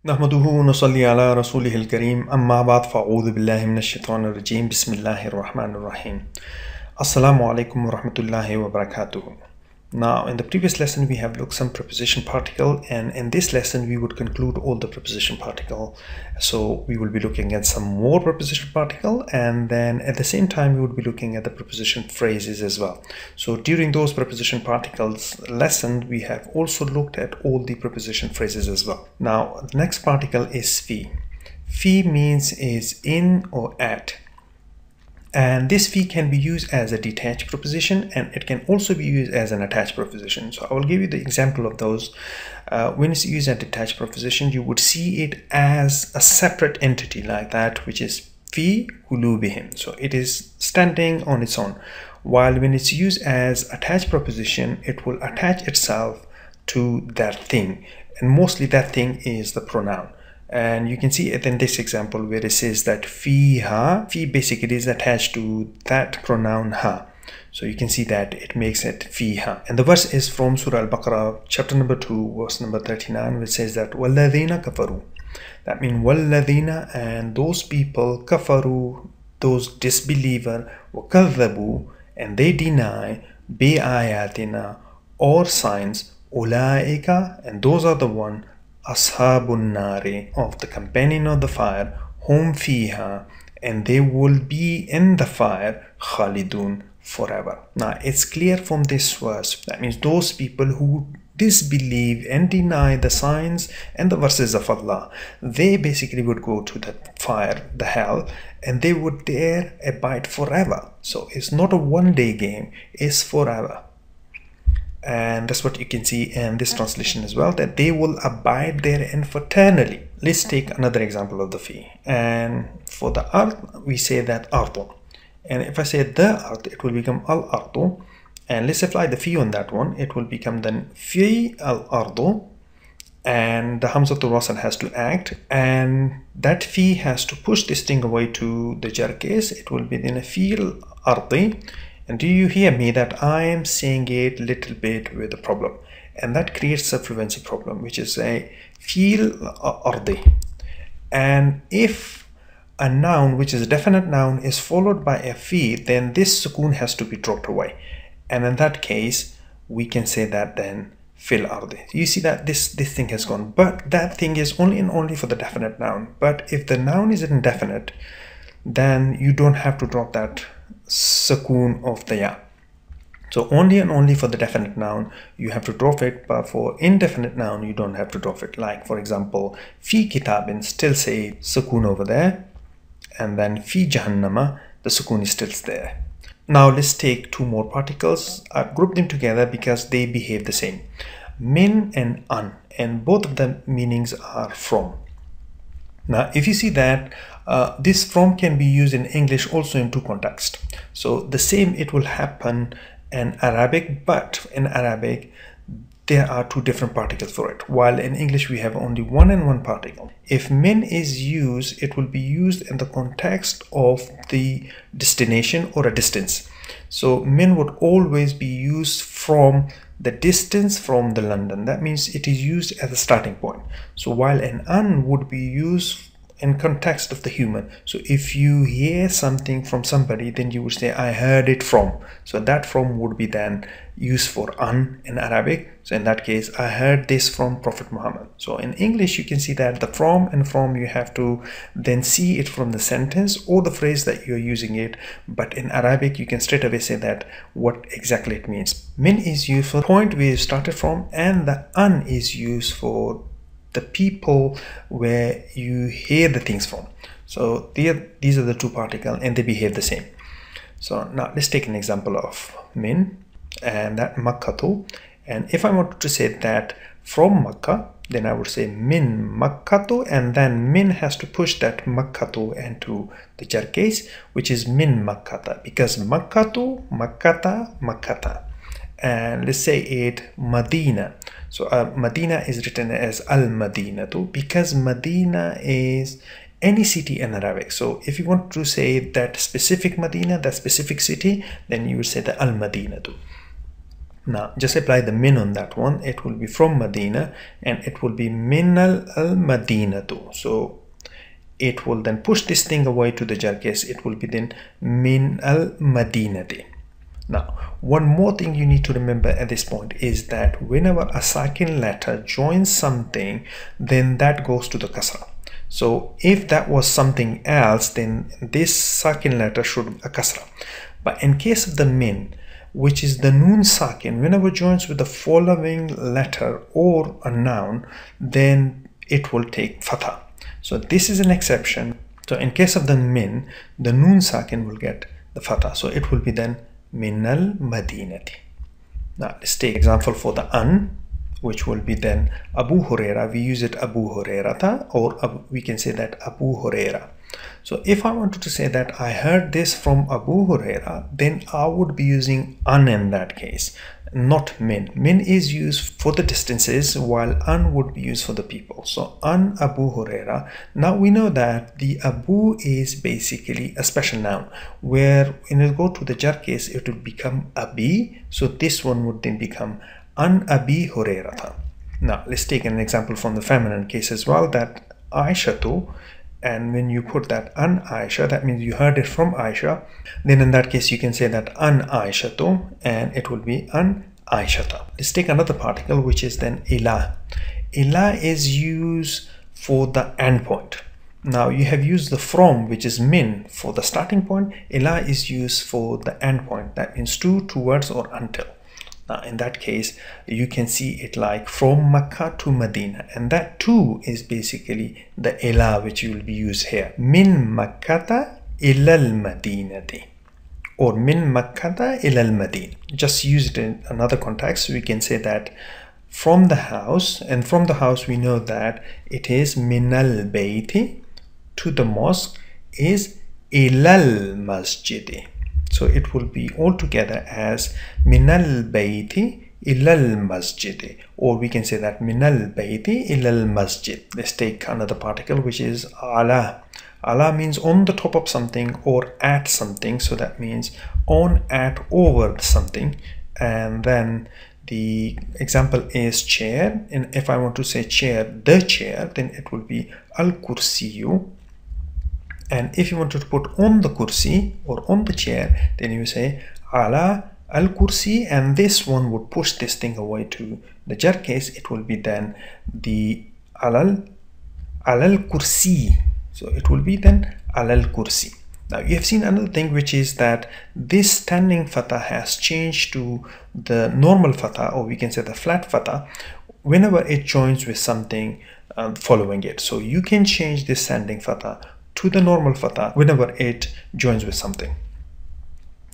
نحمده ونصلي على رسوله الكريم أما بعد فأعوذ بالله من الشيطان الرجيم بسم الله الرحمن الرحيم Assalamu alaikum wa rahmatullahi wa barakatuh. Now in the previous lesson we have looked some preposition particle, and in this lesson we would conclude all the preposition particle. So we will be looking at some more preposition particle, and then at the same time we would be looking at the preposition phrases as well. So during those preposition particles lesson we have also looked at all the preposition phrases as well. Now the next particle is fi. Fi means is in or at. And this fi can be used as a detached preposition, and it can also be used as an attached preposition. So I will give you the example of those. When it's used as a detached preposition, you would see it as a separate entity like that, which is fi qulubihim. So it is standing on its own. While when it's used as attached preposition, it will attach itself to that thing, and mostly that thing is the pronoun. And you can see it in this example where it says that fiha, fi basically is attached to that pronoun ha. So you can see that it makes it fiha. And the verse is from Surah Al-Baqarah, chapter number 2, verse number 39, which says that وَالَّذِينَ كَفَرُوا. That means وَالَّذِينَ, and those people, kafaru, those disbeliever, وَكَذَّبُوا, and they deny, بِآيَاتِنَا, or signs, أُولَٰئِكَ, and those are the one, Ashabun Nari, of the companion of the fire, hum fiha, and they will be in the fire, khalidun, forever. Now it's clear from this verse, that means those people who disbelieve and deny the signs and the verses of Allah, they basically would go to the fire, the hell, and they would there abide forever. So it's not a one-day game, it's forever. And that's what you can see in this translation as well, that they will abide therein eternally. Let's take another example of the fi. And for the ard, we say that ardu. And if I say the ard, it will become al ardu. And let's apply the fi on that one. It will become then fi al ardu. And the hamzatul wasl has to act. And that fi has to push this thing away to the jar case. It will be then a fi al ardi. And do you hear me that I am saying it a little bit with a problem, and that creates a fluency problem, which is a feel ardi. And if a noun which is a definite noun is followed by a fi, then this sukoon has to be dropped away, and in that case we can say that then fil ardi. You see that this thing has gone, but that thing is only and only for the definite noun. But if the noun is indefinite, then you don't have to drop that sukoon of the ya. So only and only for the definite noun you have to drop it, but for indefinite noun you don't have to drop it. Like for example, fi kitabin, still say sukoon over there, and then fi jahannama, the sukoon is still there. Now let's take two more particles. I've grouped them together because they behave the same. Min and an, and both of the meanings are from. Now if you see that this from can be used in English also in two contexts. So the same it will happen in Arabic, but in Arabic there are two different particles for it, while in English we have only one and one particle. If min is used, it will be used in the context of the destination or a distance. So min would always be used from the distance from the London. That means it is used as a starting point. So while an an would be used in context of the human. So if you hear something from somebody, then you would say I heard it from. So that from would be then used for an in Arabic. So in that case, I heard this from Prophet Muhammad. So in English you can see that the from and from, you have to then see it from the sentence or the phrase that you're using it. But in Arabic you can straight away say that what exactly it means. Min is used for the point where you started from, and the an is used for the people where you hear the things from. So these are the two particles, and they behave the same. So now let's take an example of min, and that makkatu. And if I wanted to say that from Makkah, then I would say min makkatu, and then min has to push that makkatu into the jar case, which is min makkata, because makkatu, makkata, makkata. And let's say it Medina. So Medina is written as Al-Madina too, because Medina is any city in Arabic. So if you want to say that specific Medina, that specific city, then you would say the Al-Madina too. Now just apply the min on that one. It will be from Medina, and it will be min al-Madinatu. So it will then push this thing away to the jar case. It will be then min al-Madinati. Now one more thing you need to remember at this point is that whenever a sakin letter joins something, then that goes to the kasra. So if that was something else, then this sakin letter should be a kasra. But in case of the min, which is the noon sakin, whenever joins with the following letter or a noun, then it will take fatha. So this is an exception. So in case of the min, the noon sakin will get the fatha. So it will be then min al madinati. Now let's take example for the an, which will be then Abu Huraira. We use it Abu Hurairata, or we can say that Abu Huraira. So if I wanted to say that I heard this from Abu Huraira, then I would be using an in that case, not min. Min is used for the distances, while an would be used for the people. So an Abu Huraira. Now we know that the Abu is basically a special noun, where when you go to the jar case, it would become Abi. So this one would then become an Abi Hurairata. Now let's take an example from the feminine case as well, that Aishatu. And when you put that an Aisha, that means you heard it from Aisha. Then in that case, you can say that an Aishatu, and it will be an Aishata. Let's take another particle, which is then ila. Ila is used for the end point. Now you have used the from, which is min, for the starting point. Ila is used for the end point. That means to, towards, or until. Now in that case, you can see it like from Makkah to Medina, and that too is basically the ila, which will be used here. Min Makkata ilal Madinati, or min Makkata ilal Madina. Just use it in another context. We can say that from the house, and from the house we know that it is minal bayti, to the mosque is ilal masjidi. So it will be all together as minal bayti ilal masjid, or we can say that minal bayti ilal masjid. Let's take another particle, which is ala. Ala means on the top of something or at something. So that means on, at, over something. And then the example is chair. And if I want to say chair, the chair, then it will be al kursiyu. And if you wanted to put on the kursi or on the chair, then you say ala al kursi, and this one would push this thing away to the jar case. It will be then the alal kursi. So it will be then alal kursi. Now you have seen another thing, which is that this standing fatha has changed to the normal fatha, or we can say the flat fatha, whenever it joins with something following it. So you can change this standing fatha to the normal fatha whenever it joins with something.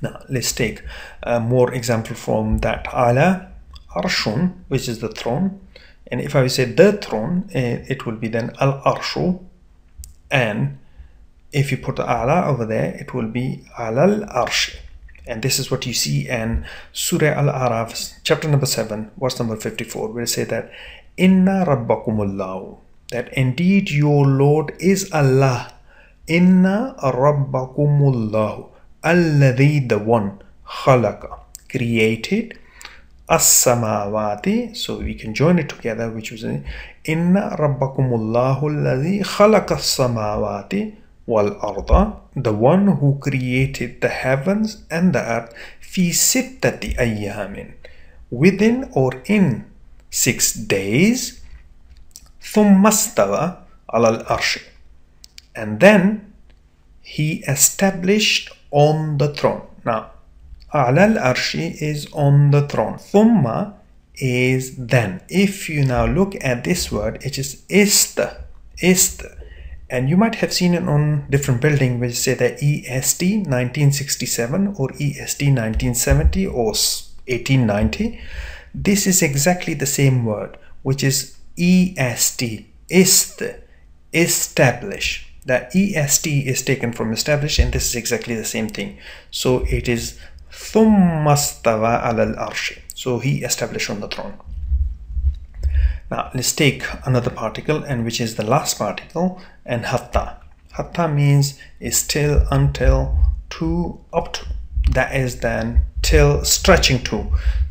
Now let's take more example from that. Ala arshun, which is the throne, and if I say the throne, it will be then al arshu, and if you put the ala over there, it will be alal arsh. And this is what you see in Surah Al-Araf, chapter number 7, verse number 54, where it say that inna rabbakumullahu, that indeed your Lord is Allah. Inna rabbakumullahu, alladhi, the one, khalaqa, created, as-samawati. So we can join it together, which was inna rabbakumullahu alladhi khalaqa as-samawati wal arda, the one who created the heavens and the earth, fi sittati ayyamin, within or in 6 days, thumma stawa ala al-arsh, and then he established on the throne. Now ala al-arshi is on the throne, thumma is then. If you now look at this word, it is ist, and you might have seen it on different buildings, which say that EST 1967 or EST 1970 or 1890. This is exactly the same word, which is EST, ist, establish. The EST is taken from establish, and this is exactly the same thing. So it is thumma stawa ala al-arsh. So he established on the throne. Now let's take another particle, and which is the last particle, and hatta. Hatta means is till, until, to, up to. That is then till stretching to.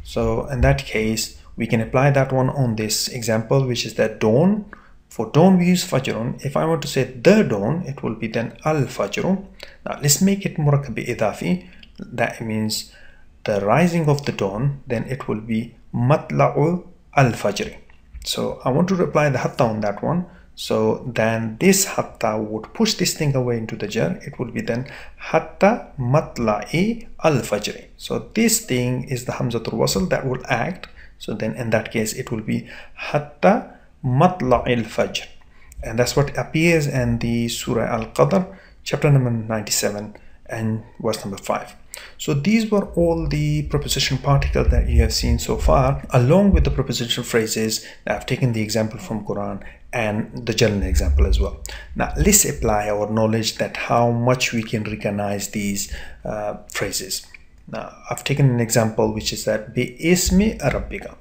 So in that case, we can apply that one on this example, which is that dawn. For dawn we use fajrun. If I want to say the dawn, it will be then al-fajr. Now let's make it murakkab idafi. That means the rising of the dawn, then it will be matla'u al-fajr. So I want to apply the hatta on that one. So then this hatta would push this thing away into the jar. It will be then hatta matla'i al-fajr. So this thing is the hamzatul wasl that will act. So then in that case it will be hatta matla'i al-fajr. And that's what appears in the Surah Al-Qadr, chapter number 97 and verse number 5. So these were all the preposition particles that you have seen so far, along with the prepositional phrases that I've taken the example from Quran and the general example as well. Now let's apply our knowledge that how much we can recognize these phrases. Now I've taken an example which is that bi ismi rabbika.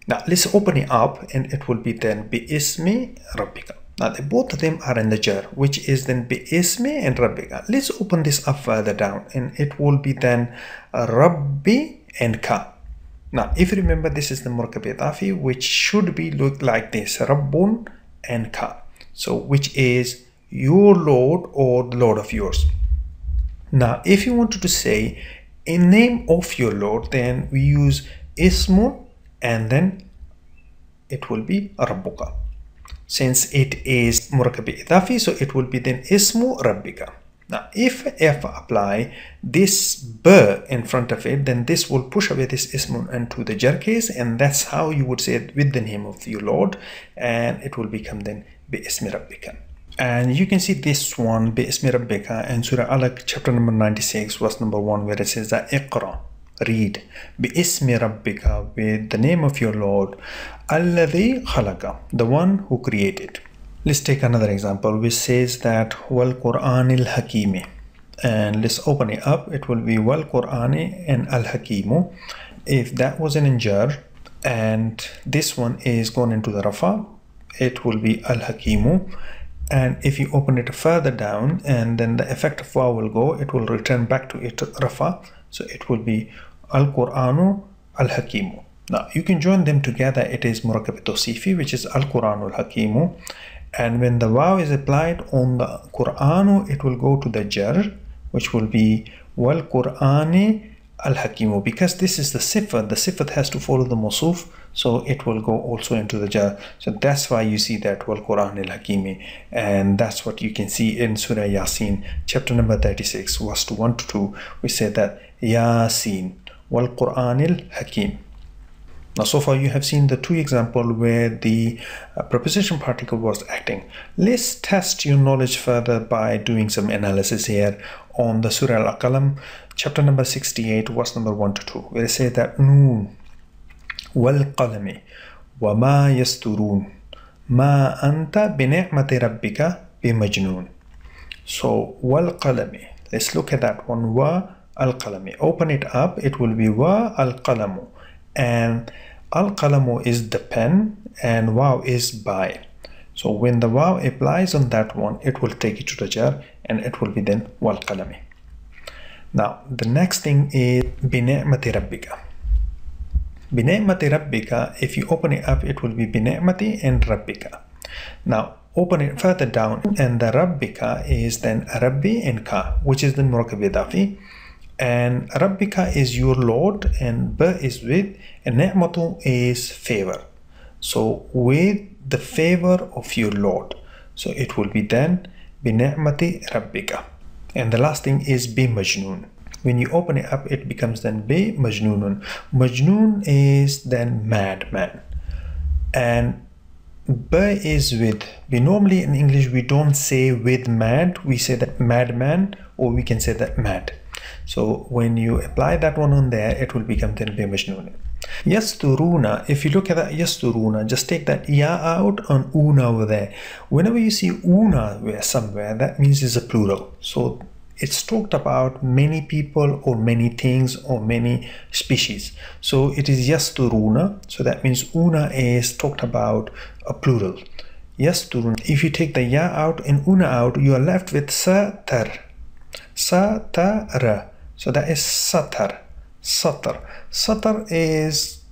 Now let's open it up and it will be then bi ismi rabbika. Now both of them are in the jar, which is then bi ismi and rabbika. Let's open this up further down and it will be then rabbi and ka. Now if you remember, this is the murakkab idafi, which should be look like this, rabbun and ka. So which is your Lord or the Lord of yours. Now if you wanted to say a name of your Lord, then we use ismun and then it will be rabbuka. Since it is murakkab idafi, so it will be then ismu rabbika. Now if apply this b in front of it, then this will push away this ismun into the jar case, and that's how you would say it with the name of your Lord, and it will become then bi ismi rabbika. And you can see this one bi ismi rabbika in Surah Alaq chapter number 96 verse number 1, where it says that iqra, read, bi ismi rabbika, with the name of your Lord, alladhi khalaqa, the one who created. Let's take another example which says that wal Qur'anil hakimi, and let's open it up. It will be wal Qur'ani and al hakimu. If that was an jar and this one is gone into the rafa, it will be al hakimu. And if you open it further down and then the effect of waw will go, it will return back to it rafa. So it will be al Qur'anu al hakimu. Now you can join them together. It is murakkab tawsifi, which is al Qur'anu al hakimu. And when the waw is applied on the Qur'anu, it will go to the jar, which will be wal Qur'ani al hakimu. Because this is the sifat has to follow the mawsuf, so it will go also into the jar. So that's why you see that wal Qur'ani al hakimi, and that's what you can see in Surah Yasin chapter number 36 verse 1 to 2. We say that Yasin wal Qur'ani al hakim. Now so far you have seen the two examples where the preposition particle was acting. Let's test your knowledge further by doing some analysis here on the Surah Al-Qalam chapter number 68 verse number 1 to 2, where it says that noon wal qalami wa ma yasturun ma anta bi ni'mati rabbika bi majnun. So wal qalami, let's look at that one, wa al qalami. Open it up, it will be wa al qalamu, and al-qalamu is the pen and waw is by. So when the waw applies on that one, it will take it to the jar and it will be then wal-qalami. Now the next thing is bi ni'mati rabbika. Bi ni'mati rabbika, if you open it up, it will be bi ni'mati and rabbika. Now open it further down and the rabbika is then rabbi and ka, which is the murakkab idafi. And rabbika is your Lord, and ba is with, and ni'matu is favor. So with the favor of your Lord, so it will be then bi ni'mati rabbika. And the last thing is bi majnun. When you open it up, it becomes then bi majnunun. Majnun is then madman, and ba is with. We normally in English we don't say with mad, we say that madman, or we can say that mad. So when you apply that one on there, it will become then bi majnun. Yasturuna, if you look at that yasturuna, just take that ya out on una over there. Whenever you see una somewhere, that means it's a plural. So it's talked about many people or many things or many species. So it is yasturuna. So that means una is talked about a plural. Yasturuna. If you take the ya out and una out, you are left with satar. Satara. So that is satar. Satar. Satar is,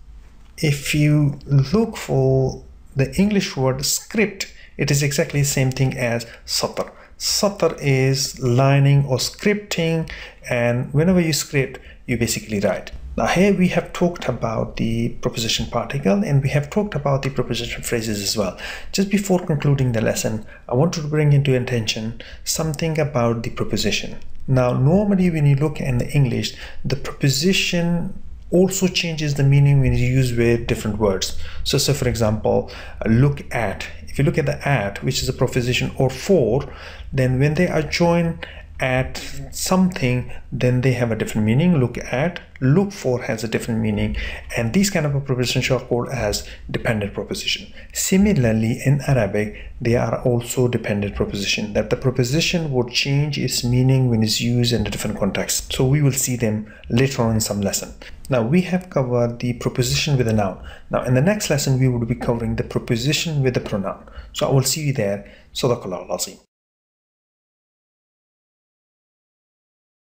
if you look for the English word script, it is exactly the same thing as satar. Satar is lining or scripting, and whenever you script, you basically write. Now here we have talked about the preposition particle, and we have talked about the preposition phrases as well. Just before concluding the lesson, I want to bring into attention something about the preposition. Now normally when you look in the English, the preposition also changes the meaning when you use with different words. So for example, look at. If you look at the at, which is a preposition, or for, then when they are joined at something, then they have a different meaning. Look at, look for has a different meaning, and these kind of a prepositions are called as dependent preposition. Similarly, in Arabic, they are also dependent preposition, that the preposition would change its meaning when it's used in a different context. So we will see them later on in some lesson. Now we have covered the preposition with a noun. Now in the next lesson we will be covering the preposition with a pronoun. So I will see you there. Sadaqallahu al-Azim.